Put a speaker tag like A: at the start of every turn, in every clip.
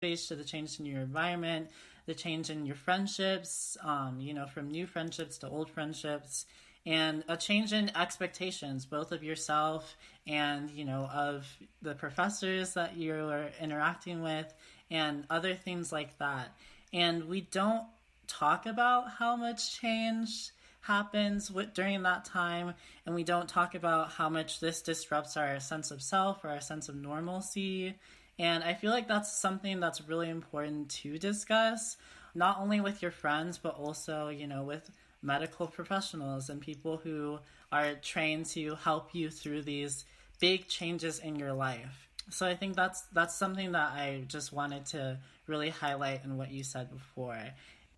A: to the change in your environment, the change in your friendships, from new friendships to old friendships, and a change in expectations, both of yourself and, of the professors that you're interacting with and other things like that. And we don't talk about how much change happens during that time, and we don't talk about how much this disrupts our sense of self or our sense of normalcy. And I feel like that's something that's really important to discuss, not only with your friends, but also, with medical professionals and people who are trained to help you through these big changes in your life. So I think that's something that I just wanted to really highlight in what you said before.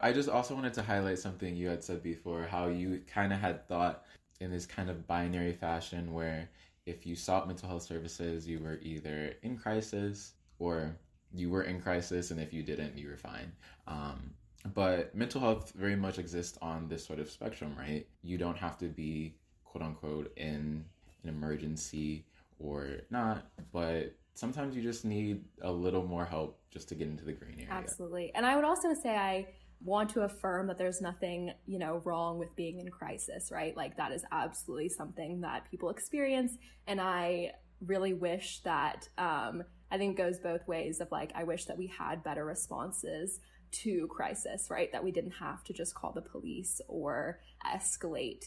B: I just also wanted to highlight something you had said before, how you kind of had thought in this kind of binary fashion where if you sought mental health services, you were either in crisis or you were in crisis, and if you didn't, you were fine. But mental health very much exists on this sort of spectrum, right? You don't have to be, quote unquote, in an emergency or not, but sometimes you just need a little more help just to get into the green area.
C: Absolutely. And I would also say I want to affirm that there's nothing, wrong with being in crisis, right? Like that is absolutely something that people experience. And I really wish that, I think it goes both ways of like, I wish that we had better responses to crisis, right? That we didn't have to just call the police or escalate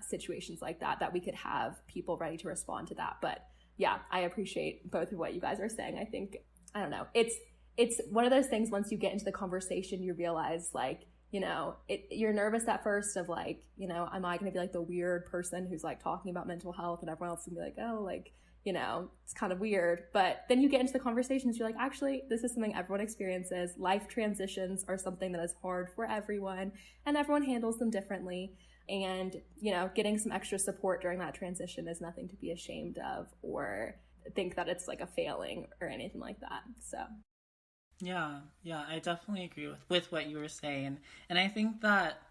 C: situations like that we could have people ready to respond to that. But yeah, I appreciate both of what you guys are saying. I think, I don't know, it's one of those things, once you get into the conversation, you realize like, you're nervous at first of like, am I going to be like the weird person who's like talking about mental health and everyone else will be like, oh, like, it's kind of weird. But then you get into the conversations, you're like, actually, this is something everyone experiences. Life transitions are something that is hard for everyone and everyone handles them differently. And, getting some extra support during that transition is nothing to be ashamed of or think that it's like a failing or anything like that. So.
A: Yeah, I definitely agree with what you were saying. And I think that,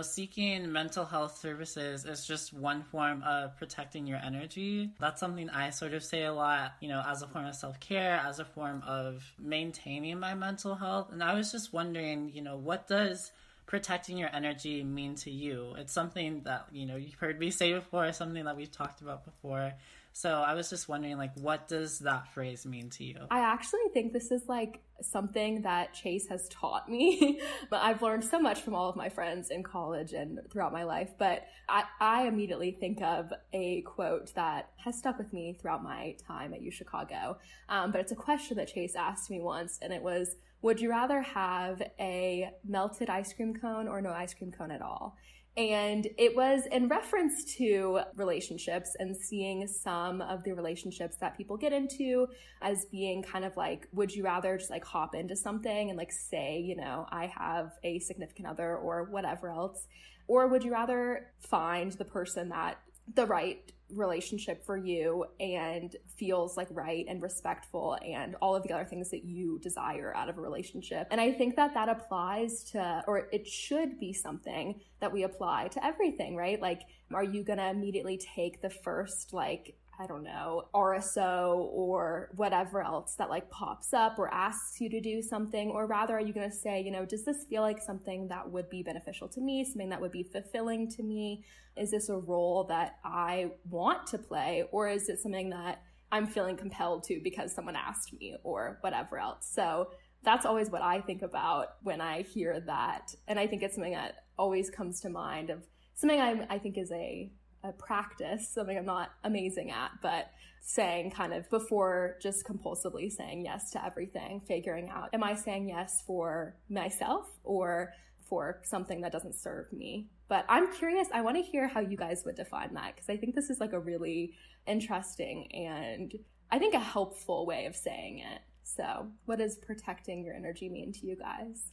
A: seeking mental health services is just one form of protecting your energy. That's something I sort of say a lot, as a form of self-care, as a form of maintaining my mental health. And I was just wondering, what does protecting your energy mean to you? It's something that, you've heard me say before, something that we've talked about before. So I was just wondering, like, what does that phrase mean to you?
C: I actually think this is like something that Chase has taught me. But I've learned so much from all of my friends in college and throughout my life. But I immediately think of a quote that has stuck with me throughout my time at UChicago. But it's a question that Chase asked me once, and it was, would you rather have a melted ice cream cone or no ice cream cone at all? And it was in reference to relationships and seeing some of the relationships that people get into as being kind of like, would you rather just like hop into something and like say, I have a significant other or whatever else? Or would you rather find the person that the right relationship for you and feels like right and respectful and all of the other things that you desire out of a relationship? And I think that applies to, or it should be something that we apply to everything, right? Like, are you gonna immediately take the first, like, I don't know, RSO or whatever else that like pops up or asks you to do something? Or rather, are you going to say, does this feel like something that would be beneficial to me, something that would be fulfilling to me? Is this a role that I want to play? Or is it something that I'm feeling compelled to because someone asked me or whatever else? So that's always what I think about when I hear that. And I think it's something that always comes to mind of something I think is a practice, something I'm not amazing at, but saying kind of before just compulsively saying yes to everything, figuring out, am I saying yes for myself or for something that doesn't serve me? But I'm curious, I want to hear how you guys would define that, because I think this is like a really interesting and I think a helpful way of saying it. So what does protecting your energy mean to you guys?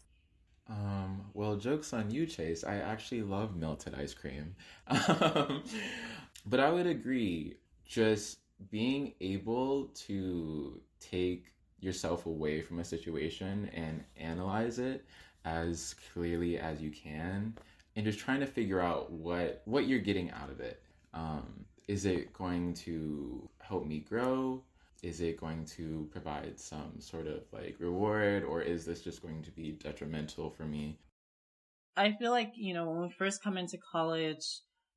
B: Well, joke's on you, Chase. I actually love melted ice cream. But I would agree, just being able to take yourself away from a situation and analyze it as clearly as you can, and just trying to figure out what you're getting out of it. Is it going to help me grow? is it going to provide some sort of like reward, or is this just going to be detrimental for me?
A: I feel like, when we first come into college,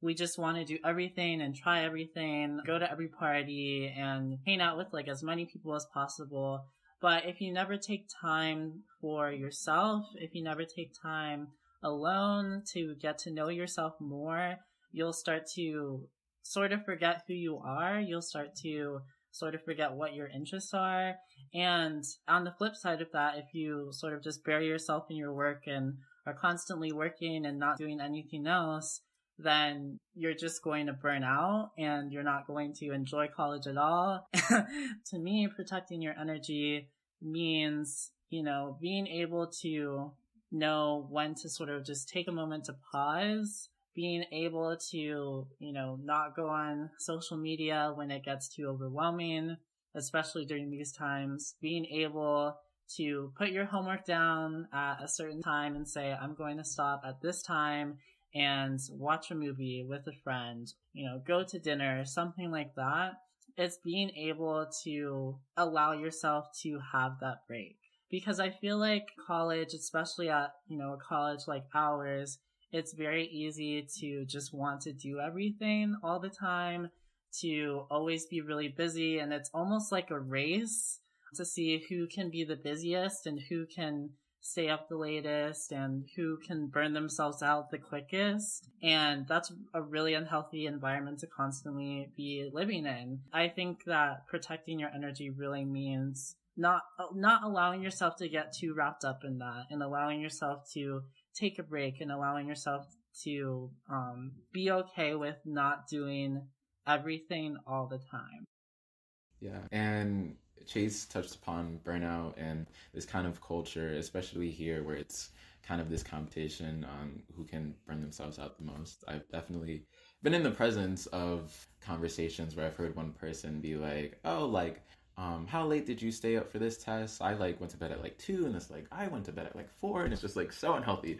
A: we just want to do everything and try everything, go to every party and hang out with like as many people as possible. But if you never take time for yourself, if you never take time alone to get to know yourself more, you'll start to sort of forget who you are. You'll start to sort of forget what your interests are. And on the flip side of that, if you sort of just bury yourself in your work and are constantly working and not doing anything else, then you're just going to burn out and you're not going to enjoy college at all. To me, protecting your energy means, being able to know when to sort of just take a moment to pause, being able to, not go on social media when it gets too overwhelming, especially during these times, being able to put your homework down at a certain time and say, I'm going to stop at this time and watch a movie with a friend, go to dinner, something like that. It's being able to allow yourself to have that break. Because I feel like college, especially at, a college like ours, it's very easy to just want to do everything all the time, to always be really busy. And it's almost like a race to see who can be the busiest and who can stay up the latest and who can burn themselves out the quickest. And that's a really unhealthy environment to constantly be living in. I think that protecting your energy really means not allowing yourself to get too wrapped up in that, and allowing yourself to take a break, and allowing yourself to be okay with not doing everything all the time.
B: Yeah. And Chase touched upon burnout and this kind of culture, especially here where it's kind of this competition on who can burn themselves out the most. I've definitely been in the presence of conversations where I've heard one person be like, oh, like, how late did you stay up for this test? I like went to bed at like 2, and it's like I went to bed at like 4, and it's just like so unhealthy.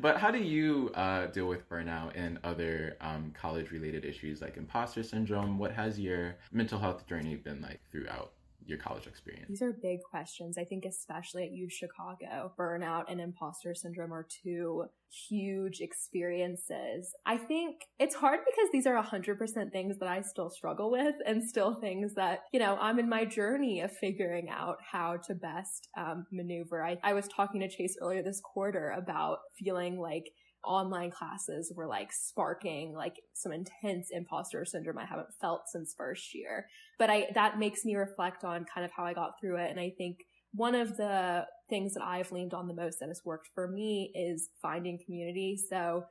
B: But how do you deal with burnout and other college related issues like imposter syndrome? What has your mental health journey been like throughout your college experience?
C: These are big questions. I think especially at UChicago, burnout and imposter syndrome are two huge experiences. I think it's hard because these are 100% things that I still struggle with, and still things that, I'm in my journey of figuring out how to best maneuver. I was talking to Chase earlier this quarter about feeling like online classes were like sparking like some intense imposter syndrome I haven't felt since first year. But that makes me reflect on kind of how I got through it. And I think one of the things that I've leaned on the most that has worked for me is finding community. So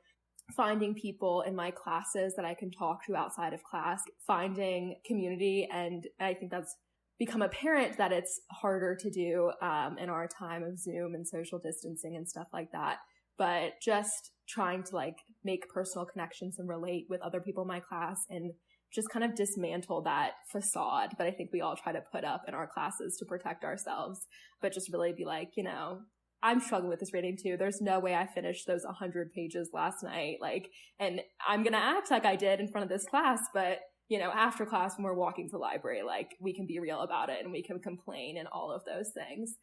C: finding people in my classes that I can talk to outside of class, finding community. And I think that's become apparent that it's harder to do in our time of Zoom and social distancing and stuff like that. But just trying to like make personal connections and relate with other people in my class and just kind of dismantle that facade that I think we all try to put up in our classes to protect ourselves, but just really be like, I'm struggling with this reading too. There's no way I finished those 100 pages last night. Like, and I'm going to act like I did in front of this class, but after class when we're walking to the library, like we can be real about it and we can complain and all of those things.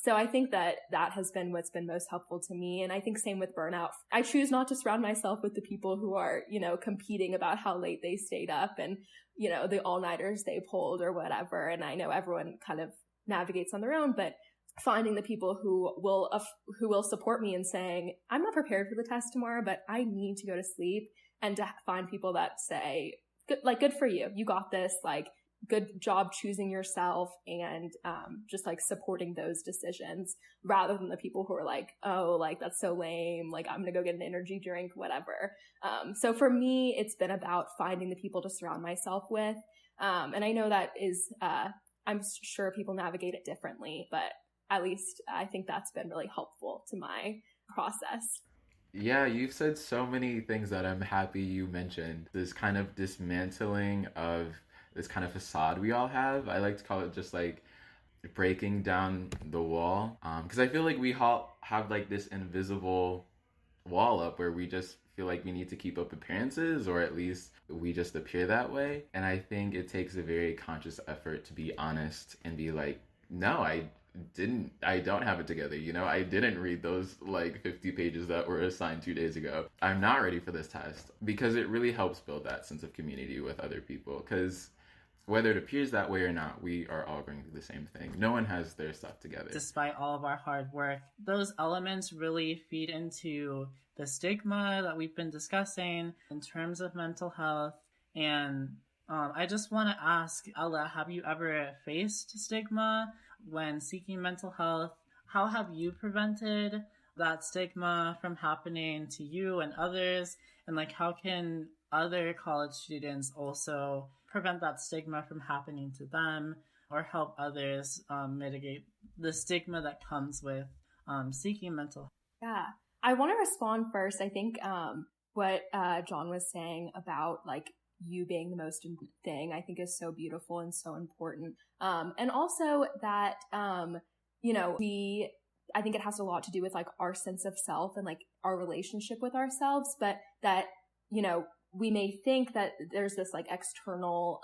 C: So I think that has been what's been most helpful to me. And I think same with burnout. I choose not to surround myself with the people who are, competing about how late they stayed up and, the all-nighters they pulled or whatever. And I know everyone kind of navigates on their own, but finding the people who will support me in saying, I'm not prepared for the test tomorrow, but I need to go to sleep, and to find people that say, good for you. You got this. Like, good job choosing yourself, and just like supporting those decisions rather than the people who are like, oh, like that's so lame. Like I'm going to go get an energy drink, whatever. So for me, it's been about finding the people to surround myself with. And I know that is, I'm sure people navigate it differently, but at least I think that's been really helpful to my process.
B: Yeah, you've said so many things that I'm happy you mentioned. This kind of dismantling of this kind of facade we all have. I like to call it just like breaking down the wall. Because I feel like we all have like this invisible wall up where we just feel like we need to keep up appearances, or at least we just appear that way. And I think it takes a very conscious effort to be honest and be like, no, I don't have it together. I didn't read those like 50 pages that were assigned 2 days ago. I'm not ready for this test, because it really helps build that sense of community with other people. Because whether it appears that way or not, we are all going through the same thing. No one has their stuff together.
A: Despite all of our hard work, those elements really feed into the stigma that we've been discussing in terms of mental health. And I just want to ask, Ella, have you ever faced stigma when seeking mental health? How have you prevented that stigma from happening to you and others? And like, how can other college students also prevent that stigma from happening to them, or help others mitigate the stigma that comes with seeking mental health?
C: Yeah, I want to respond first. I think what Jon was saying about like you being the most important thing, I think is so beautiful and so important. And also that, I think it has a lot to do with like our sense of self and like our relationship with ourselves, but that, we may think that there's this like external,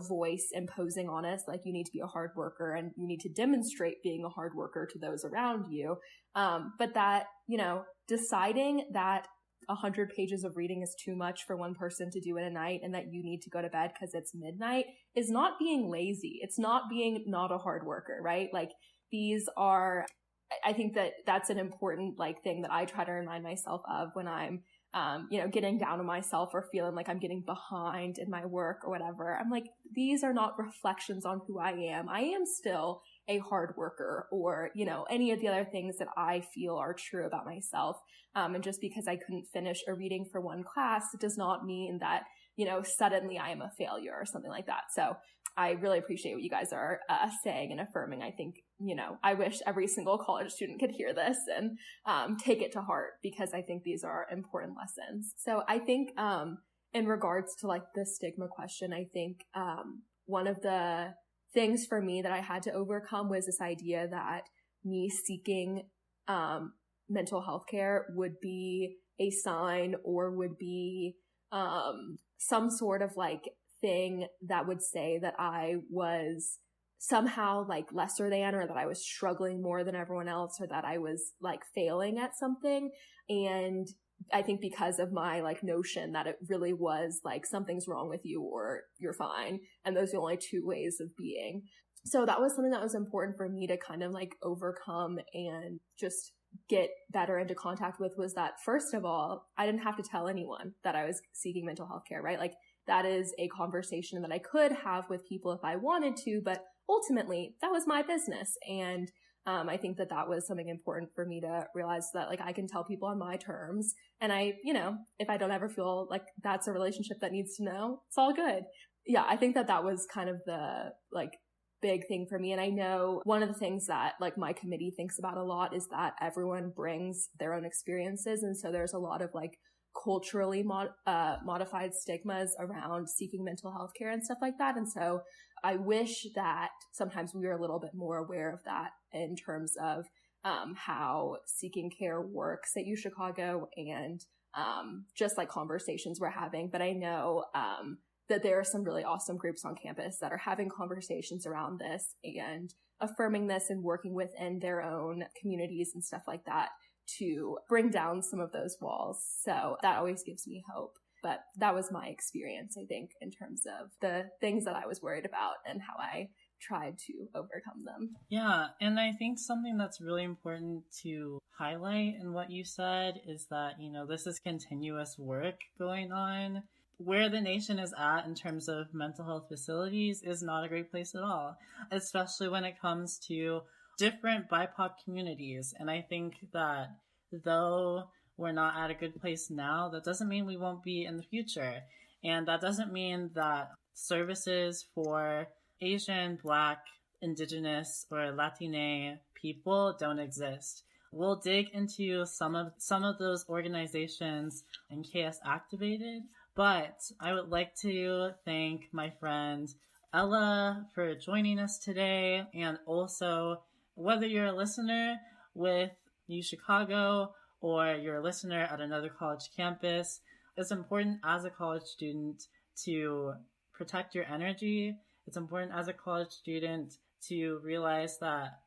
C: voice imposing on us, like you need to be a hard worker and you need to demonstrate being a hard worker to those around you. But that, deciding that 100 pages of reading is too much for one person to do in a night and that you need to go to bed because it's midnight is not being lazy. It's not being not a hard worker, right? Like I think that that's an important like thing that I try to remind myself of when I'm getting down on myself or feeling like I'm getting behind in my work or whatever. I'm like, these are not reflections on who I am. I am still a hard worker, or, any of the other things that I feel are true about myself. And just because I couldn't finish a reading for one class, it does not mean that, suddenly I am a failure or something like that. So I really appreciate what you guys are saying and affirming. I think, I wish every single college student could hear this and take it to heart, because I think these are important lessons. So I think in regards to like the stigma question, I think one of the things for me that I had to overcome was this idea that me seeking mental health care would be a sign, or would be some sort of like thing that would say that I was somehow like lesser than, or that I was struggling more than everyone else, or that I was like failing at something. And I think because of my like notion that it really was like something's wrong with you or you're fine, and those are the only two ways of being. So that was something that was important for me to kind of like overcome and just get better into contact with, was that first of all, I didn't have to tell anyone that I was seeking mental health care, right? Like that is a conversation that I could have with people if I wanted to, but ultimately that was my business. And I think that that was something important for me to realize, that like I can tell people on my terms, and I, if I don't ever feel like that's a relationship that needs to know, it's all good. Yeah, I think that that was kind of the like big thing for me. And I know one of the things that like my committee thinks about a lot is that everyone brings their own experiences. And so there's a lot of like culturally modified stigmas around seeking mental health care and stuff like that. And so I wish that sometimes we were a little bit more aware of that in terms of how seeking care works at UChicago, and just like conversations we're having. But I know that there are some really awesome groups on campus that are having conversations around this and affirming this and working within their own communities and stuff like that to bring down some of those walls. So that always gives me hope. But that was my experience, I think, in terms of the things that I was worried about and how I tried to overcome them.
A: Yeah, and I think something that's really important to highlight in what you said is that, this is continuous work going on. Where the nation is at in terms of mental health facilities is not a great place at all, especially when it comes to different BIPOC communities. And I think that though we're not at a good place now, that doesn't mean we won't be in the future. And that doesn't mean that services for Asian, Black, Indigenous, or Latine people don't exist. We'll dig into some of those organizations in KS Activated, but I would like to thank my friend Ella for joining us today, and also whether you're a listener with UChicago or you're a listener at another college campus, it's important as a college student to protect your energy. It's important as a college student to realize that